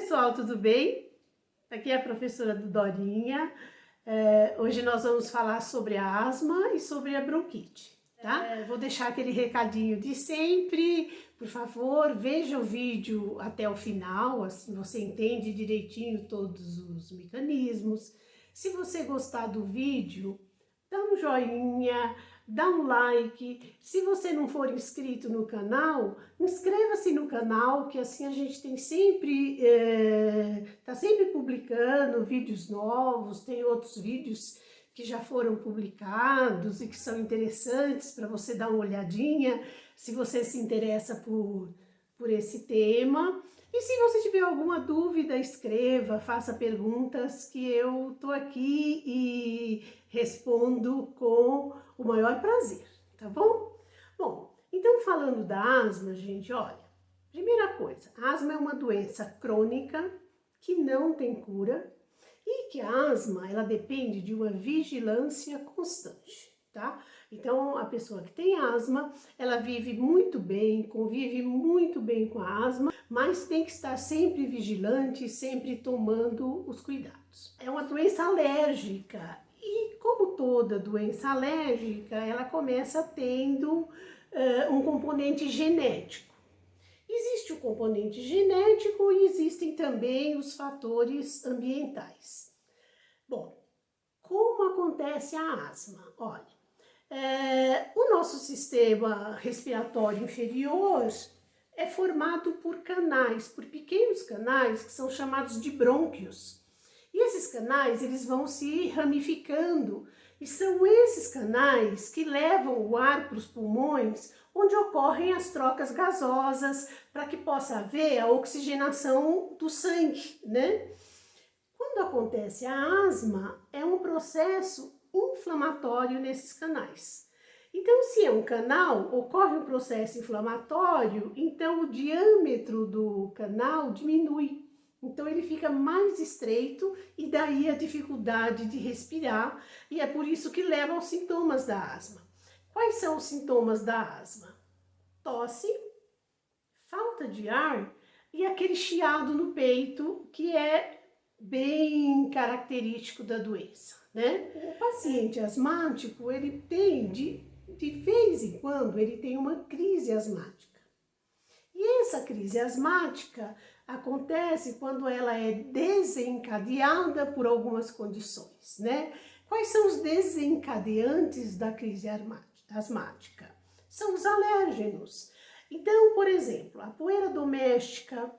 pessoal, tudo bem? Aqui é a professora Dorinha. Hoje nós vamos falar sobre a asma e sobre a bronquite, tá? Vou deixar aquele recadinho de sempre. Por favor, veja o vídeo até o final, assim você entende direitinho todos os mecanismos. Se você gostar do vídeo, dá um joinha, dá um like. Se você não for inscrito no canal, inscreva-se no canal, que assim a gente tem sempre, tá sempre publicando vídeos novos, tem outros vídeos que já foram publicados e que são interessantes para você dar uma olhadinha, se você se interessa por esse tema. E se você tiver alguma dúvida, escreva, faça perguntas que eu tô aqui e respondo com o maior prazer, tá bom? Bom, então falando da asma, gente, olha, primeira coisa, a asma é uma doença crônica que não tem cura e que a asma, ela depende de uma vigilância constante, tá? Então, a pessoa que tem asma, ela vive muito bem, convive muito bem com a asma, mas tem que estar sempre vigilante, sempre tomando os cuidados. É uma doença alérgica e, como toda doença alérgica, ela começa tendo um componente genético. Existe o componente genético e existem também os fatores ambientais. Bom, como acontece a asma? Olha, o nosso sistema respiratório inferior é formado por canais, por pequenos canais que são chamados de brônquios. E esses canais, eles vão se ramificando e são esses canais que levam o ar para os pulmões, onde ocorrem as trocas gasosas para que possa haver a oxigenação do sangue, né? Quando acontece a asma, é um processo inflamatório nesses canais. Então, se é um canal, ocorre um processo inflamatório, então o diâmetro do canal diminui. Então, ele fica mais estreito e daí a dificuldade de respirar, e é por isso que leva aos sintomas da asma. Quais são os sintomas da asma? Tosse, falta de ar e aquele chiado no peito, que é bem característico da doença, né? O paciente asmático, ele tem, de vez em quando, ele tem uma crise asmática. E essa crise asmática acontece quando ela é desencadeada por algumas condições, né? Quais são os desencadeantes da crise asmática? São os alérgenos. Então, por exemplo, a poeira doméstica,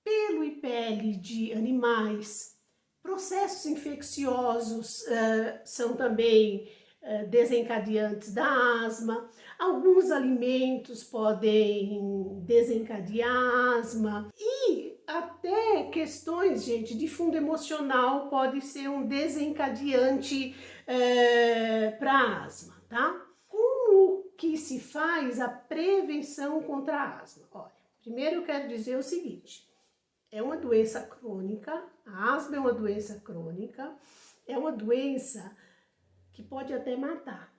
pelo e pele de animais, processos infecciosos são também desencadeantes da asma, alguns alimentos podem desencadear asma e até questões, gente, de fundo emocional pode ser um desencadeante para asma, tá? Como que se faz a prevenção contra a asma? Olha, primeiro eu quero dizer o seguinte, é uma doença crônica, a asma é uma doença crônica, é uma doença que pode até matar.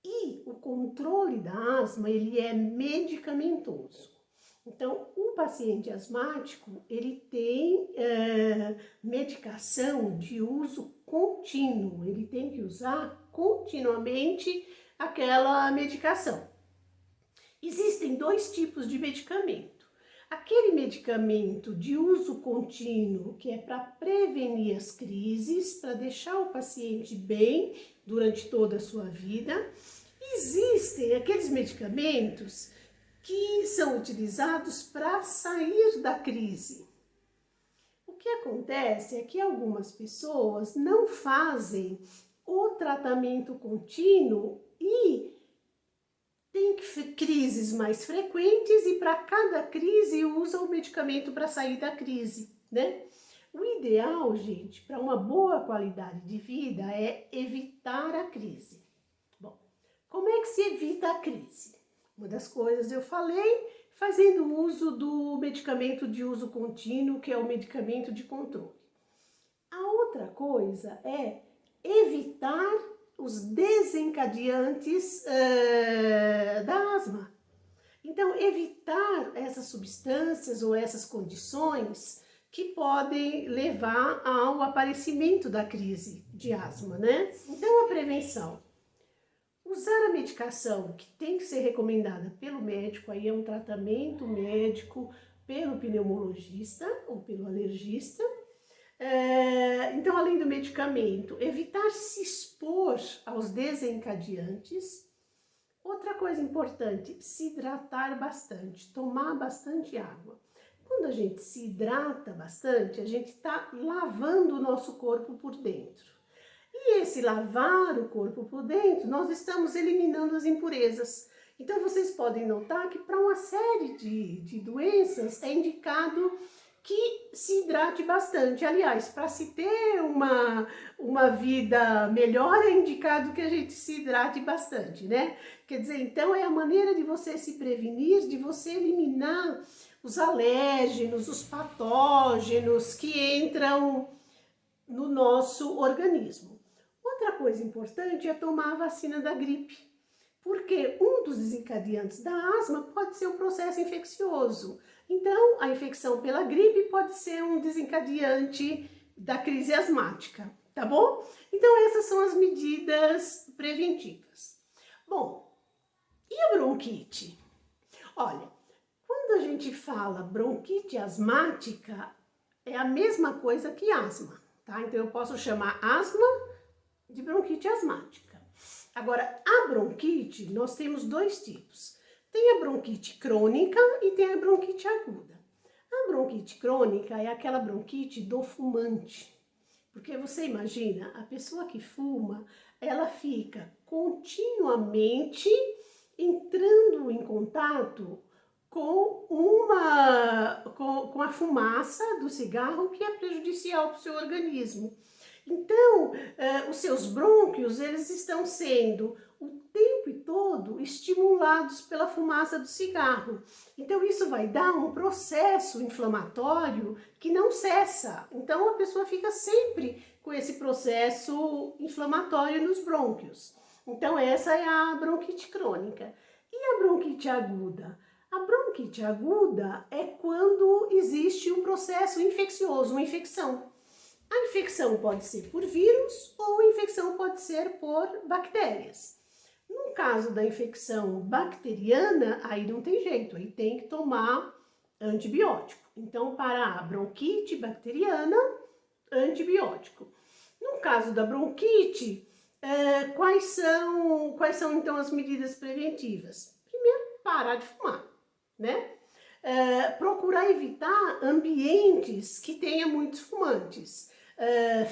E o controle da asma, ele é medicamentoso. Então, o paciente asmático, ele tem medicação de uso contínuo, ele tem que usar continuamente aquela medicação. Existem dois tipos de medicamento. Aquele medicamento de uso contínuo, que é para prevenir as crises, para deixar o paciente bem durante toda a sua vida. Existem aqueles medicamentos que são utilizados para sair da crise. O que acontece é que algumas pessoas não fazem o tratamento contínuo e tem crises mais frequentes e para cada crise usa o medicamento para sair da crise, né? O ideal, gente, para uma boa qualidade de vida é evitar a crise. Bom, como é que se evita a crise? Uma das coisas eu falei, fazendo uso do medicamento de uso contínuo, que é o medicamento de controle. A outra coisa é evitar os desencadeantes da asma. Então, evitar essas substâncias ou essas condições que podem levar ao aparecimento da crise de asma, né? Então, a prevenção. Usar a medicação que tem que ser recomendada pelo médico, aí é um tratamento médico pelo pneumologista ou pelo alergista. Então, além do medicamento, evitar se expor aos desencadeantes. Outra coisa importante, se hidratar bastante, tomar bastante água. Quando a gente se hidrata bastante, a gente está lavando o nosso corpo por dentro. E esse lavar o corpo por dentro, nós estamos eliminando as impurezas. Então, vocês podem notar que para uma série de doenças é indicado que se hidrate bastante. Aliás, para se ter uma vida melhor, é indicado que a gente se hidrate bastante, né? Quer dizer, então é a maneira de você se prevenir, de você eliminar os alérgenos, os patógenos que entram no nosso organismo. Outra coisa importante é tomar a vacina da gripe, porque um dos desencadeantes da asma pode ser um processo infeccioso. Então, a infecção pela gripe pode ser um desencadeante da crise asmática, tá bom? Então, essas são as medidas preventivas. Bom, e a bronquite? Olha, quando a gente fala bronquite asmática, é a mesma coisa que asma, tá? Então, eu posso chamar asma de bronquite asmática. Agora, a bronquite, nós temos dois tipos. Tem a bronquite crônica e tem a bronquite aguda. A bronquite crônica é aquela bronquite do fumante. Porque você imagina, a pessoa que fuma, ela fica continuamente entrando em contato com a fumaça do cigarro, que é prejudicial para o seu organismo. Então, os seus brônquios, eles estão sendo o tempo todo estimulados pela fumaça do cigarro. Então, isso vai dar um processo inflamatório que não cessa. Então, a pessoa fica sempre com esse processo inflamatório nos brônquios. Então, essa é a bronquite crônica. E a bronquite aguda? A bronquite aguda é quando existe um processo infeccioso, uma infecção. A infecção pode ser por vírus ou a infecção pode ser por bactérias. No caso da infecção bacteriana, aí não tem jeito, aí tem que tomar antibiótico. Então, para a bronquite bacteriana, antibiótico. No caso da bronquite, quais são então as medidas preventivas? Primeiro, parar de fumar, né? Procurar evitar ambientes que tenha muitos fumantes.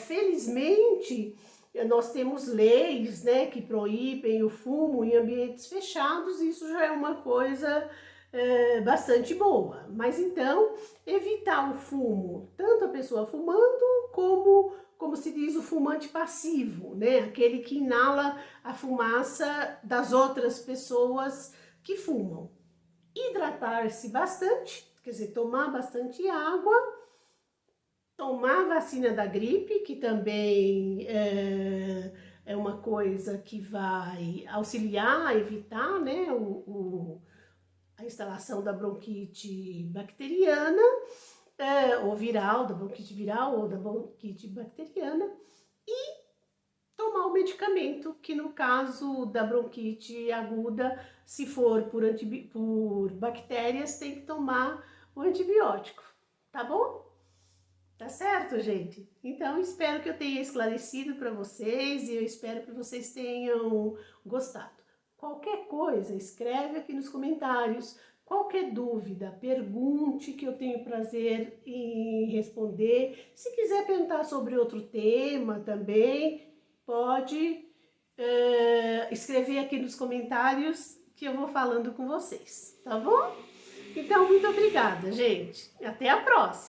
Felizmente, nós temos leis, né, que proíbem o fumo em ambientes fechados, isso já é uma coisa bastante boa. Mas então, evitar o fumo, tanto a pessoa fumando, como se diz, o fumante passivo, né, aquele que inala a fumaça das outras pessoas que fumam. Hidratar-se bastante, quer dizer, tomar bastante água, tomar a vacina da gripe, que também é uma coisa que vai auxiliar a evitar, né, a instalação da bronquite bacteriana, ou viral, da bronquite viral ou da bronquite bacteriana, e tomar o medicamento, que no caso da bronquite aguda, se for por bactérias, tem que tomar o antibiótico, tá bom? Tá certo, gente? Então, espero que eu tenha esclarecido para vocês e eu espero que vocês tenham gostado. Qualquer coisa, escreve aqui nos comentários. Qualquer dúvida, pergunte, que eu tenho prazer em responder. Se quiser perguntar sobre outro tema também, pode escrever aqui nos comentários que eu vou falando com vocês, tá bom? Então, muito obrigada, gente. Até a próxima!